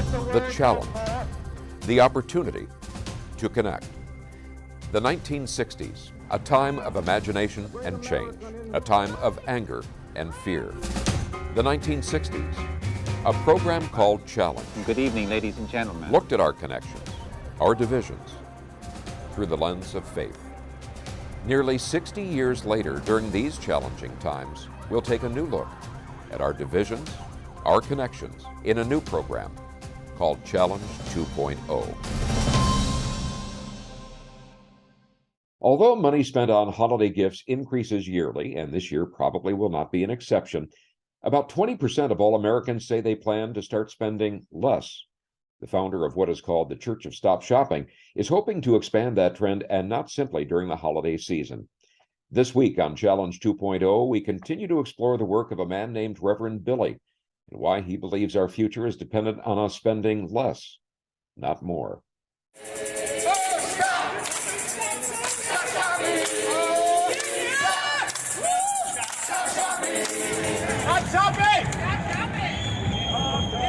The challenge, the opportunity to connect. The 1960s, a time of imagination and change, a time of anger and fear. The 1960s, a program called Challenge. Good evening, ladies and gentlemen. Looked at our connections, our divisions, through the lens of faith. Nearly 60 years later, during these challenging times, we'll take a new look at our divisions, our connections, in a new program called Challenge 2.0. Although money spent on holiday gifts increases yearly, and this year probably will not be an exception, about 20% of all Americans say they plan to start spending less. The founder of what is called the Church of Stop Shopping is hoping to expand that trend, and not simply during the holiday season. This week on Challenge 2.0, we continue to explore the work of a man named Reverend Billy and why he believes our future is dependent on us spending less, not more.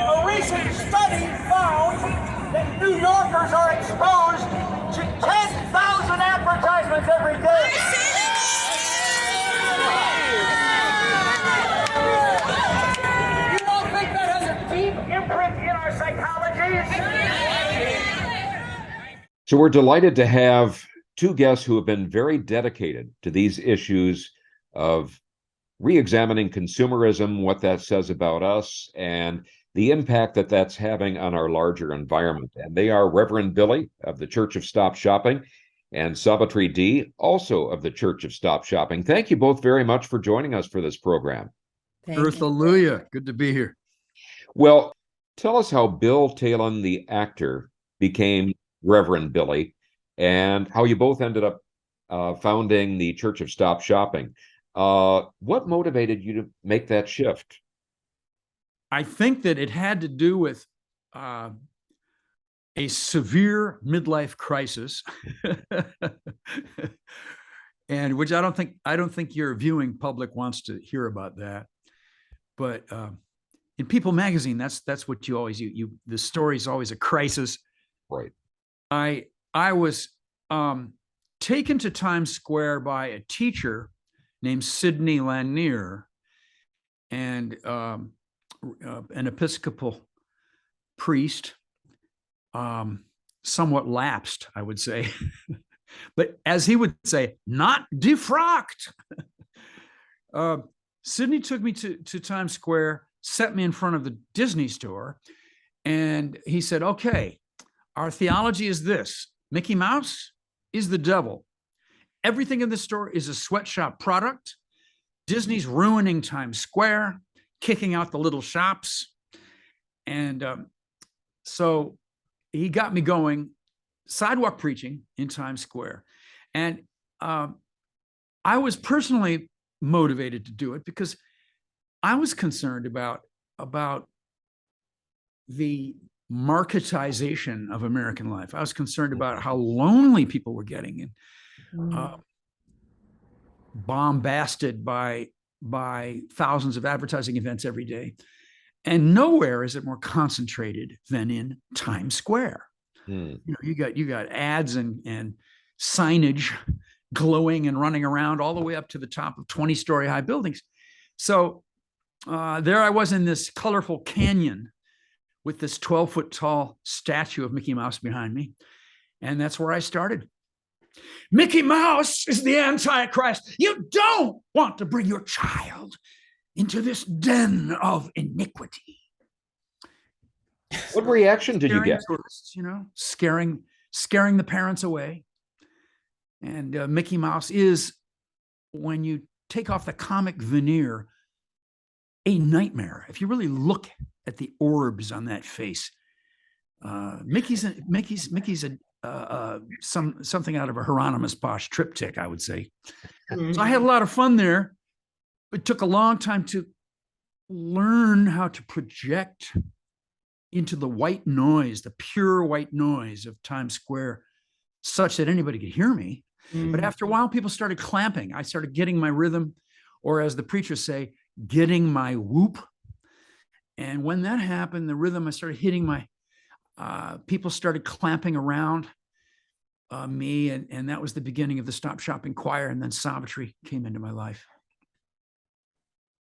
A recent study found that New Yorkers are exposed to 10,000 advertisements every day. You don't think that has a deep imprint in our psychologies? So we're delighted to have two guests who have been very dedicated to these issues of re-examining consumerism, what that says about us, and the impact that that's having on our larger environment. And they are Reverend Billy of the Church of Stop Shopping and Savitri D, also of the Church of Stop Shopping. Thank you both very much for joining us for this program. Hallelujah. Good to be here. Well, tell us how Bill Talon, the actor, became Reverend Billy, and how you both ended up founding the Church of Stop Shopping. What motivated you to make that shift? I think that it had to do with a severe midlife crisis, and which I don't think your viewing public wants to hear about that. But in People magazine, that's what you always the story is always a crisis. Right. I was taken to Times Square by a teacher named Sidney Lanier, and an Episcopal priest, somewhat lapsed, I would say, but as he would say, not defrocked. Sidney took me to Times Square, set me in front of the Disney store, and he said, okay, our theology is this: Mickey Mouse is the devil. Everything in the store is a sweatshop product. Disney's ruining Times Square, kicking out the little shops. And so he got me going sidewalk preaching in Times Square. And I was personally motivated to do it because I was concerned about the marketization of American life. I was concerned about how lonely people were getting, and bombasted by thousands of advertising events every day. And nowhere is it more concentrated than in Times Square. You know, you got ads and signage glowing and running around all the way up to the top of 20-story high buildings. So there I was in this colorful canyon with this 12-foot tall statue of Mickey Mouse behind me. And that's where I started. Mickey Mouse is the Antichrist. You don't want to bring your child into this den of iniquity. What reaction did you get? Tourists, scaring the parents away. And Mickey Mouse is, when you take off the comic veneer, a nightmare. If you really look at the orbs on that face, Mickey's something out of a Hieronymus Bosch triptych, I would say. So I had a lot of fun there. It took a long time to learn how to project into the white noise, the pure white noise of Times Square, such that anybody could hear me. But after a while, people started clamping. I started getting my rhythm, or as the preachers say, getting my whoop. And when that happened, the rhythm, I started hitting my people started clamping around me, and that was the beginning of the Stop Shopping Choir. And then Savitri came into my life.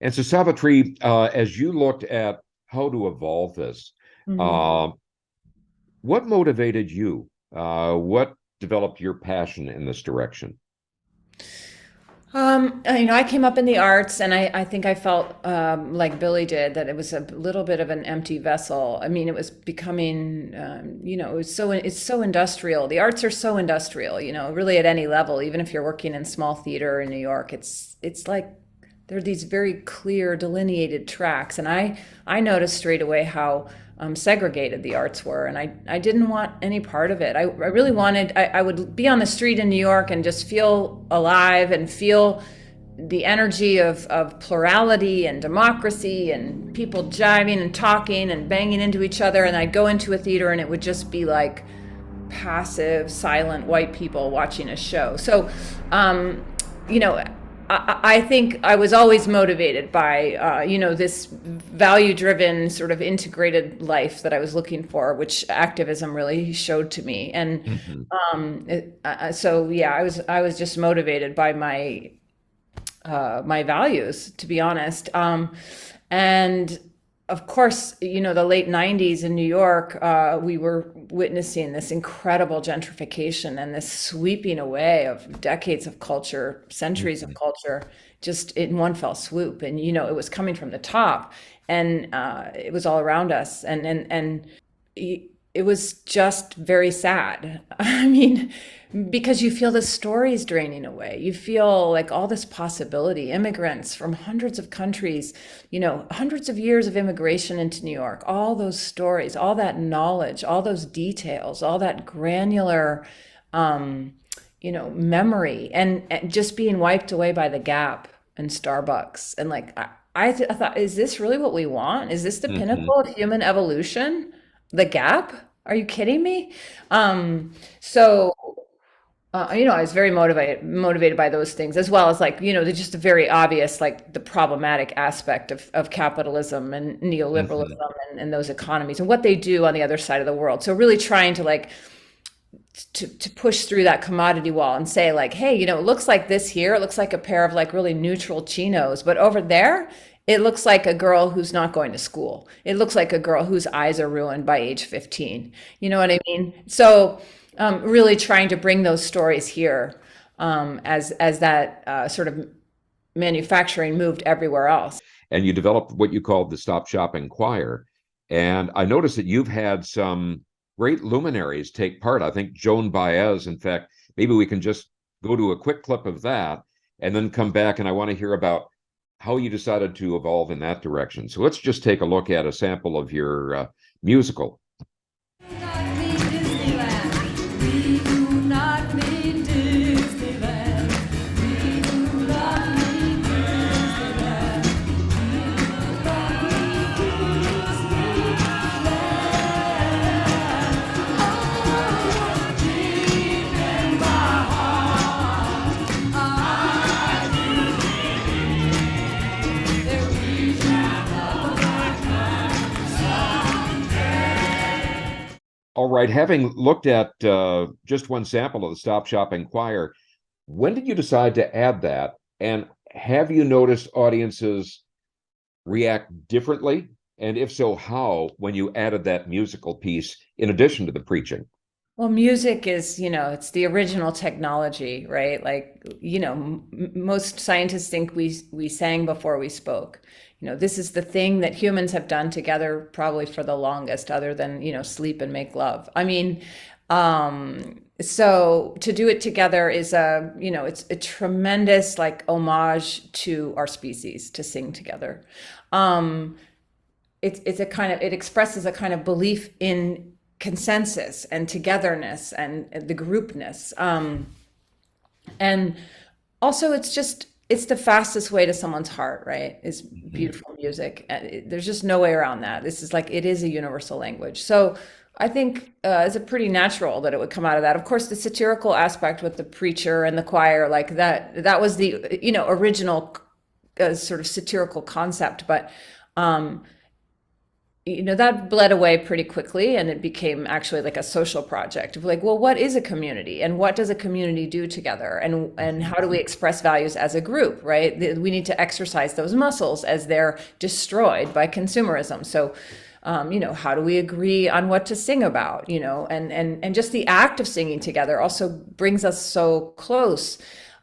And so, Savitri, as you looked at how to evolve this, what motivated you? What developed your passion in this direction? I came up in the arts, and I think I felt like Billy did, that it was a little bit of an empty vessel. I mean, it was becoming, it's so industrial. The arts are so industrial, really at any level. Even if you're working in small theater in New York, it's like there are these very clear delineated tracks, and I noticed straight away how segregated the arts were, and I didn't want any part of it. I really wanted, I would be on the street in New York and just feel alive and feel the energy of plurality and democracy and people jiving and talking and banging into each other. And I'd go into a theater and it would just be like passive, silent white people watching a show. So, I think I was always motivated by, this value-driven sort of integrated life that I was looking for, which activism really showed to me. And I was just motivated by my values, to be honest. And of course, the late 90s in New York, we were witnessing this incredible gentrification and this sweeping away of decades of culture, centuries of culture, just in one fell swoop. And, it was coming from the top, and it was all around us. And it was just very sad. I mean, because you feel the stories draining away. You feel like all this possibility, immigrants from hundreds of countries, hundreds of years of immigration into New York, all those stories, all that knowledge, all those details, all that granular, memory, and just being wiped away by the Gap and Starbucks. And like, I thought, is this really what we want? Is this the pinnacle of human evolution? The Gap? Are you kidding me? I was very motivated by those things, as well as they're just a very obvious, the problematic aspect of capitalism and neoliberalism and those economies and what they do on the other side of the world. So really trying to to push through that commodity wall and say hey, it looks like this here. It looks like a pair of really neutral chinos, but over there, it looks like a girl who's not going to school. It looks like a girl whose eyes are ruined by age 15. You know what I mean? So really trying to bring those stories here as that sort of manufacturing moved everywhere else. And you developed what you called the Stop Shopping Choir. And I noticed that you've had some great luminaries take part. I think Joan Baez, in fact, maybe we can just go to a quick clip of that and then come back. And I want to hear about how you decided to evolve in that direction. So let's just take a look at a sample of your musical. All right, having looked at just one sample of the Stop Shopping Choir, when did you decide to add that? And have you noticed audiences react differently? And if so, how, when you added that musical piece in addition to the preaching? Well, music is, it's the original technology, right? Most scientists think we sang before we spoke. This is the thing that humans have done together probably for the longest, other than, sleep and make love. I mean, so to do it together is it's a tremendous homage to our species to sing together. It expresses a kind of belief in consensus and togetherness and the groupness. And also it's the fastest way to someone's heart, right? Is beautiful music. There's just no way around that. This is it is a universal language. So I think it's a pretty natural that it would come out of that. Of course, the satirical aspect with the preacher and the choir, that was the, original sort of satirical concept. But, that bled away pretty quickly, and it became actually like a social project of like, well, what is a community, and what does a community do together, and how do we express values as a group, right? We need to exercise those muscles as they're destroyed by consumerism. So how do we agree on what to sing about, and just the act of singing together also brings us so close.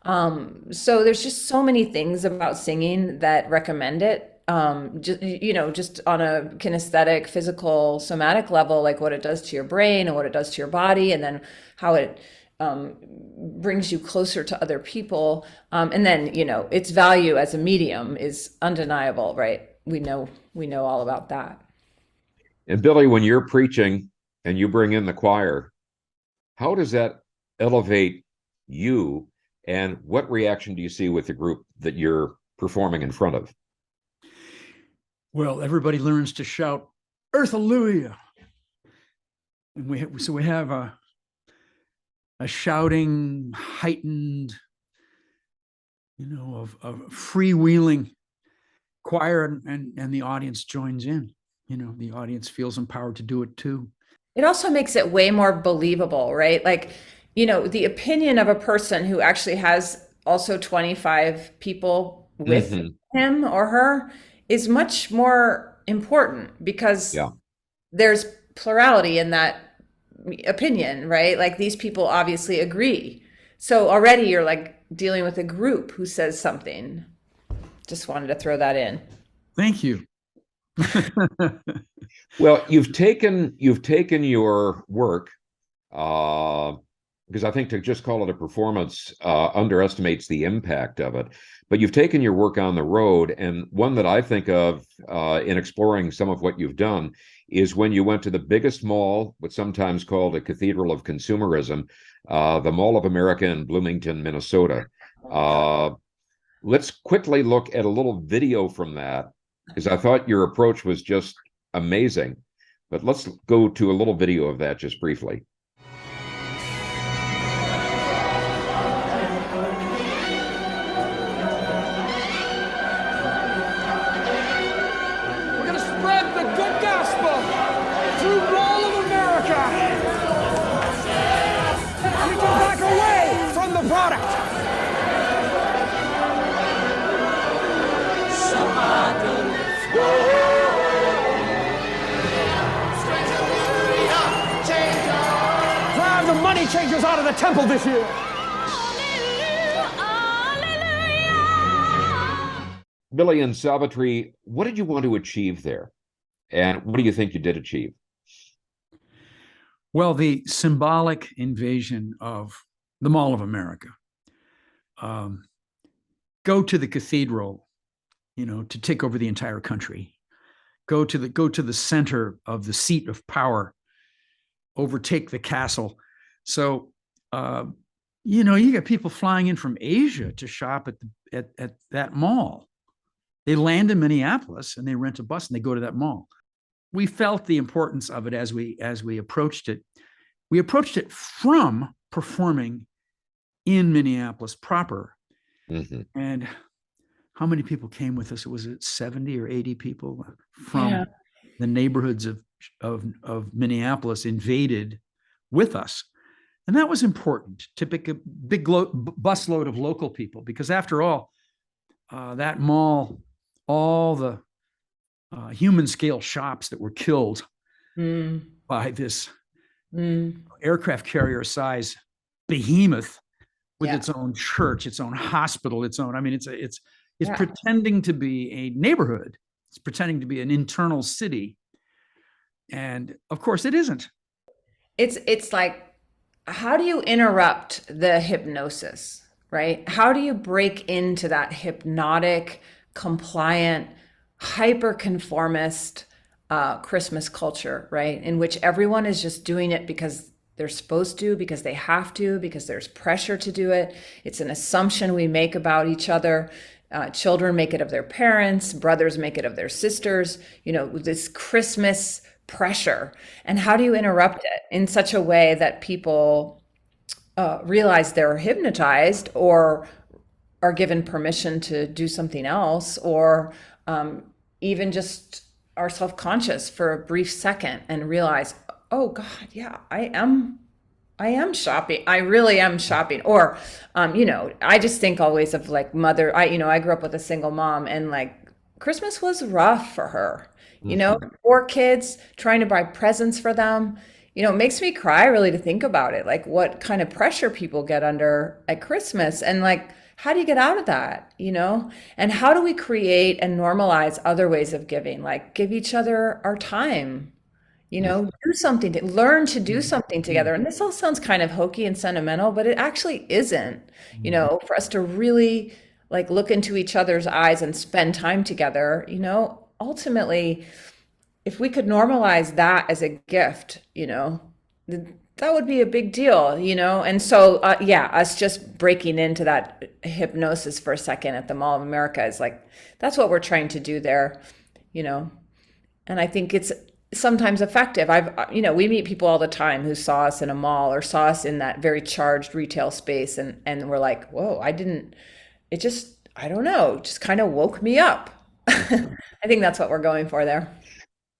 So there's just so many things about singing that recommend it. Just on a kinesthetic, physical, somatic level, like what it does to your brain and what it does to your body, and then how it brings you closer to other people. And then, its value as a medium is undeniable, right? We know all about that. And Billy, when you're preaching and you bring in the choir, how does that elevate you? And what reaction do you see with the group that you're performing in front of? Well, everybody learns to shout "Earth Hallelujah," and we have a shouting, heightened, of freewheeling choir, and the audience joins in. The audience feels empowered to do it too. It also makes it way more believable, right? Like, the opinion of a person who actually has also 25 people with him or her is much more important, because there's plurality in that opinion, right? Like, these people obviously agree. So already you're like dealing with a group who says something. Just wanted to throw that in. Thank you. Well, you've taken your work, because I think to just call it a performance underestimates the impact of it. But you've taken your work on the road, and one that I think of in exploring some of what you've done is when you went to the biggest mall, what's sometimes called a cathedral of consumerism, the Mall of America in Bloomington, Minnesota. Let's quickly look at a little video from that, because I thought your approach was just amazing. But let's go to a little video of that just briefly. Drive the money changers out of the temple this year. Billy and Savitri, what did you want to achieve there? And what do you think you did achieve? Well, the symbolic invasion of the Mall of America. Go to the cathedral, to take over the entire country. Go to the center of the seat of power. Overtake the castle. So, you got people flying in from Asia to shop at that mall. They land in Minneapolis and they rent a bus and they go to that mall. We felt the importance of it as we approached it. We approached it from performing in Minneapolis proper. And how many people came with us? Was it 70 or 80 people from the neighborhoods of Minneapolis invaded with us? And that was important to pick a big busload of local people, because after all, that mall, all the human scale shops that were killed by this aircraft carrier size behemoth with its own church, its own hospital, its own, it's pretending to be a neighborhood. It's pretending to be an internal city. And of course it isn't. It's like, how do you interrupt the hypnosis, right? How do you break into that hypnotic, compliant, hyper-conformist Christmas culture, right? In which everyone is just doing it because they're supposed to, because they have to, because there's pressure to do it. It's an assumption we make about each other. Children make it of their parents, brothers make it of their sisters, this Christmas pressure. And how do you interrupt it in such a way that people realize they're hypnotized or are given permission to do something else, or even just are self-conscious for a brief second and realize, oh God, yeah, I am shopping. I really am shopping. Or, I just think always of like mother. I grew up with a single mom, and like Christmas was rough for her. Mhm. 4 kids trying to buy presents for them. It makes me cry really to think about it. Like what kind of pressure people get under at Christmas, and like how do you get out of that? And how do we create and normalize other ways of giving? Like give each other our time, do something to learn to do something together. And this all sounds kind of hokey and sentimental, but it actually isn't, for us to really like look into each other's eyes and spend time together, ultimately, if we could normalize that as a gift, that would be a big deal, And so, us just breaking into that hypnosis for a second at the Mall of America is like, that's what we're trying to do there, and I think it's sometimes effective. We meet people all the time who saw us in a mall or saw us in that very charged retail space, and we're like, whoa, I don't know, it just kind of woke me up. I think that's what we're going for there.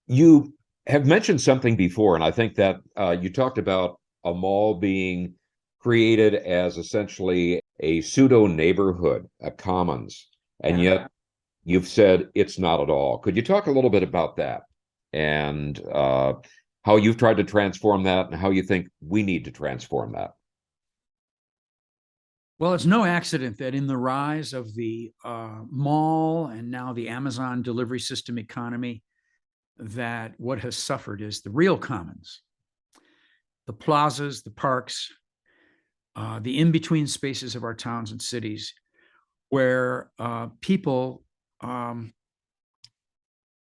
You have mentioned something before, and I think that you talked about a mall being created as essentially a pseudo neighborhood, a commons, and Yeah. yet you've said it's not at all. Could you talk a little bit about that and how you've tried to transform that and how you think we need to transform that? Well, it's no accident that in the rise of the mall and now the Amazon delivery system economy, that what has suffered is the real commons, the plazas, the parks, the in-between spaces of our towns and cities, where people, well,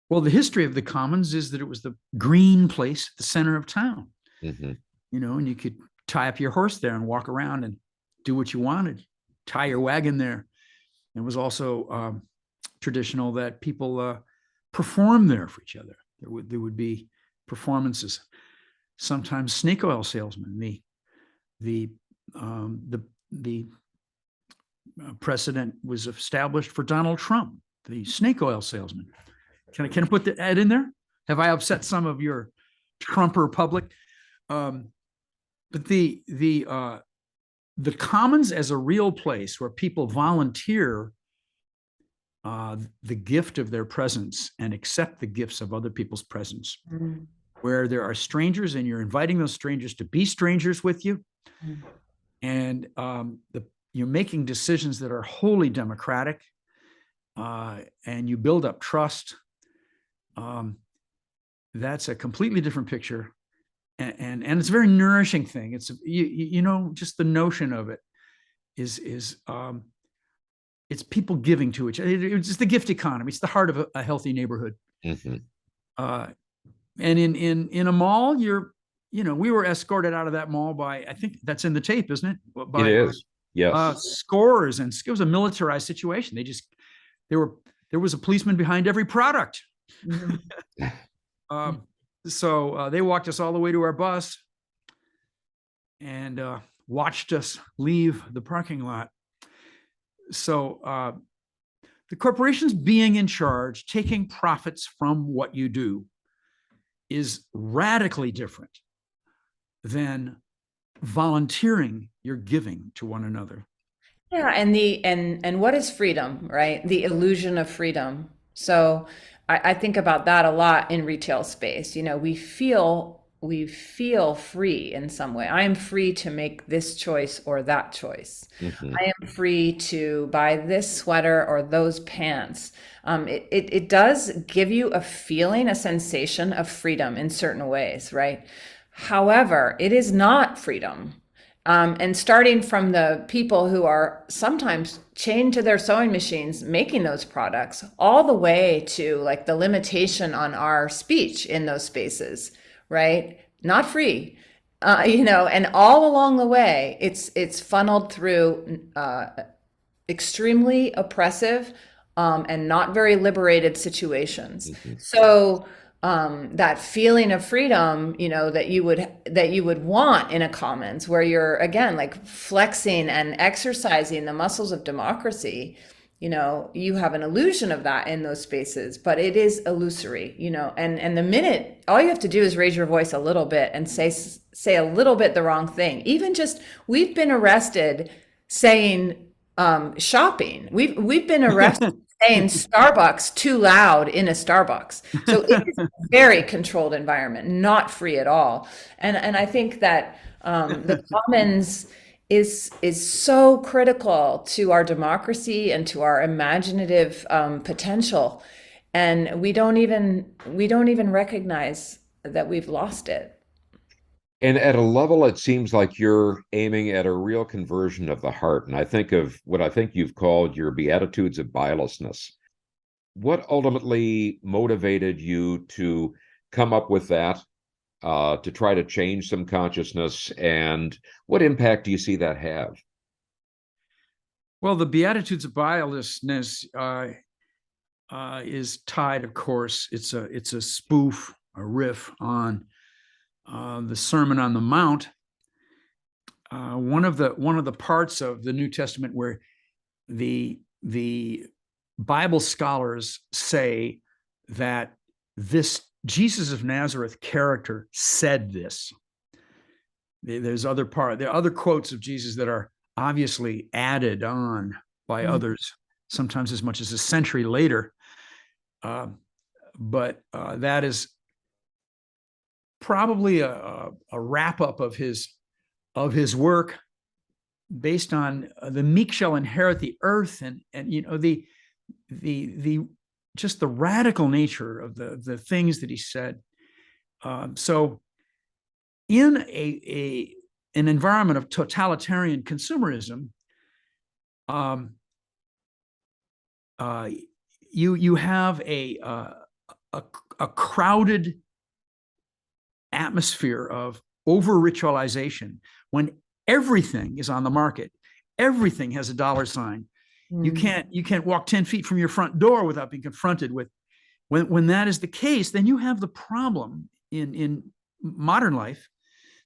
the history of the commons is that it was the green place at the center of town, Mm-hmm. And you could tie up your horse there and walk around and do what you wanted, tie your wagon there. It was also traditional that people perform there for each other. There would be performances, sometimes snake oil salesmen. The precedent was established for Donald Trump, the snake oil salesman. Can I put that in there? Have I upset some of your Trumper public? But the commons as a real place where people volunteer the gift of their presence and accept the gifts of other people's presence, where there are strangers and you're inviting those strangers to be strangers with you, and you're making decisions that are wholly democratic, and you build up trust. That's a completely different picture, and it's a very nourishing thing. It's just the notion of it is it's people giving to each other. It's just the gift economy. It's the heart of a healthy neighborhood. Mm-hmm. And in a mall, we were escorted out of that mall by, I think that's in the tape, isn't it? By, It is. Yes. Scores, and it was a militarized situation. There was a policeman behind every product. So they walked us all the way to our bus and watched us leave the parking lot. So the corporations being in charge, taking profits from what you do, is radically different than volunteering your giving to one another. Yeah, and what is freedom, right? The illusion of freedom. So I think about that a lot in retail space. We feel free in some way. I am free to make this choice or that choice. Mm-hmm. I am free to buy this sweater or those pants. It does give you a feeling, a sensation of freedom in certain ways, right? However, it is not freedom. And starting from the people who are sometimes chained to their sewing machines making those products, all the way to like the limitation on our speech in those spaces, right? Not free, and all along the way, it's funneled through extremely oppressive and not very liberated situations. Mm-hmm. So that feeling of freedom, that you would want in a commons, where you're again like flexing and exercising the muscles of democracy, you have an illusion of that in those spaces, but it is illusory, and the minute all you have to do is raise your voice a little bit and say a little bit the wrong thing. Even just, we've been arrested saying shopping. We've been arrested saying Starbucks too loud in a Starbucks. So it is a very controlled environment, not free at all. And I think that the commons is so critical to our democracy and to our imaginative potential, and we don't even recognize that we've lost it. And at a level, it seems like you're aiming at a real conversion of the heart. And I think of what I think you've called your Beatitudes of Bilelessness. What ultimately motivated you to come up with that, to try to change some consciousness, and what impact do you see that have? Well, the Beatitudes of Bilelessness is tied, of course. It's a spoof, a riff on the Sermon on the Mount. One of the parts of the New Testament where the Bible scholars say that this Jesus of Nazareth character said this. There are other quotes of Jesus that are obviously added on by others, sometimes as much as a century later. But that is probably a wrap up of his work, based on the meek shall inherit the earth, and the just the radical nature of the things that he said. So in an environment of totalitarian consumerism, you have a crowded atmosphere of over ritualization when everything is on the market, everything has a dollar sign. You can't walk 10 feet from your front door without being confronted with. When that is the case, then you have the problem in modern life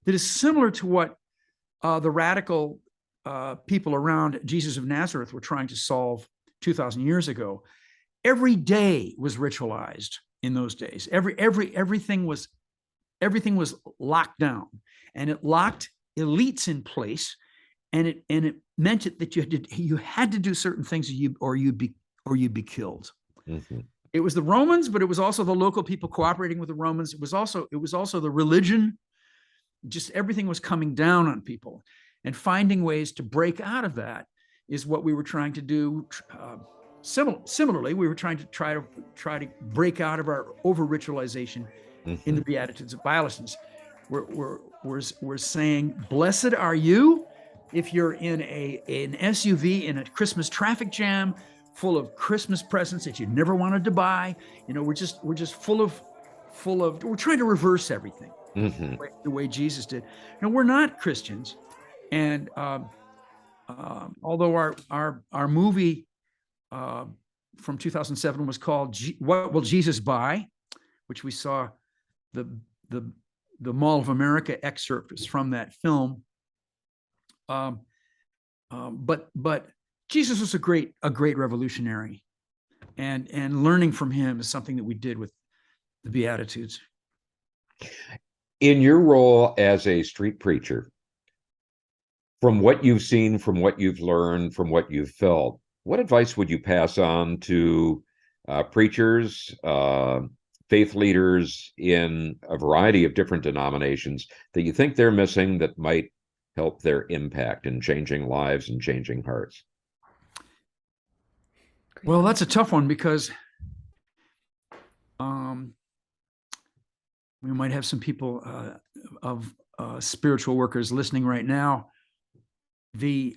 that is similar to what the radical people around Jesus of Nazareth were trying to solve 2,000 years ago. Every day was ritualized in those days. Everything was locked down, and it locked elites in place, and it meant that you had to do certain things, or you'd be killed. Mm-hmm. It was the Romans, but it was also the local people cooperating with the Romans. It was also the religion. Just everything was coming down on people, and finding ways to break out of that is what we were trying to do. Similarly, we were trying to break out of our over ritualization in the Beatitudes of Bilelessness. We're saying, blessed are you if you're in an SUV in a Christmas traffic jam full of Christmas presents that you never wanted to buy. We're just full of we're trying to reverse everything the way Jesus did. We're not Christians, and although our movie from 2007 was called "What Will Jesus Buy," which we saw the Mall of America excerpts from that film. But Jesus was a great revolutionary, and learning from him is something that we did with the Beatitudes. In your role as a street preacher, from what you've seen, from what you've learned, from what you've felt, what advice would you pass on to preachers, faith leaders in a variety of different denominations that you think they're missing that might help their impact in changing lives and changing hearts? Well, that's a tough one, because we might have some people of spiritual workers listening right now. The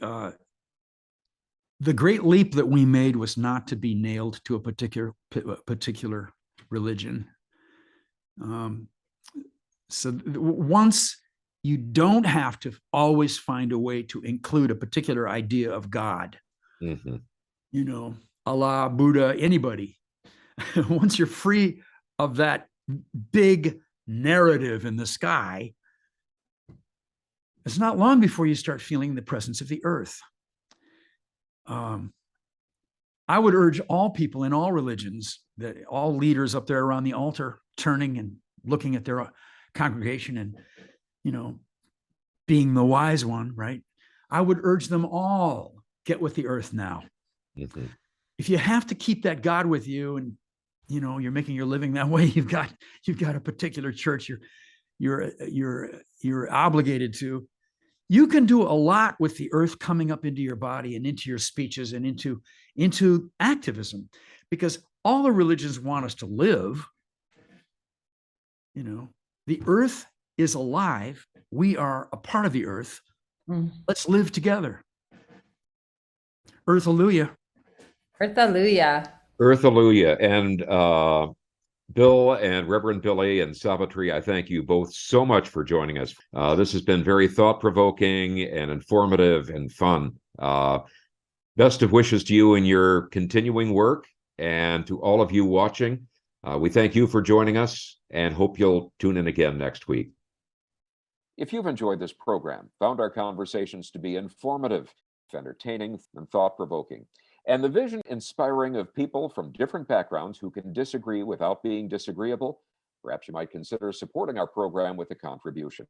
great leap that we made was not to be nailed to a particular religion. So once you don't have to always find a way to include a particular idea of God, Allah, Buddha, anybody. Once you're free of that big narrative in the sky, it's not long before you start feeling the presence of the earth. I would urge all people in all religions, that all leaders up there around the altar, turning and looking at their congregation and, being the wise one, right? I would urge them all, get with the earth now. Mhm. If you have to keep that God with you, and you're making your living that way, you've got a particular church you're obligated to. You can do a lot with the earth coming up into your body and into your speeches and into activism, because all the religions want us to live. The earth is alive. We are a part of the earth. Let's live together. Earth-alleluia. Earth-alleluia. Earth-alleluia. And Bill and Reverend Billy and Savitri, I thank you both so much for joining us. This has been very thought-provoking and informative and fun. Best of wishes to you in your continuing work, and to all of you watching. We thank you for joining us and hope you'll tune in again next week. If you've enjoyed this program, found our conversations to be informative, entertaining, and thought-provoking, and the vision inspiring of people from different backgrounds who can disagree without being disagreeable, perhaps you might consider supporting our program with a contribution.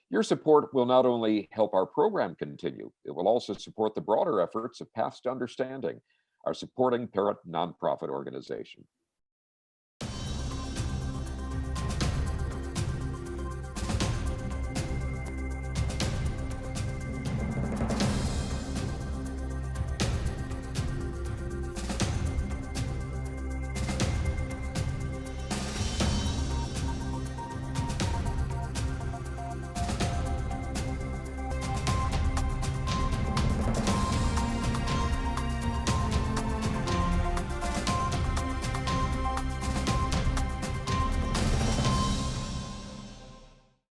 Your support will not only help our program continue, it will also support the broader efforts of Paths to Understanding, our supporting parent nonprofit organization.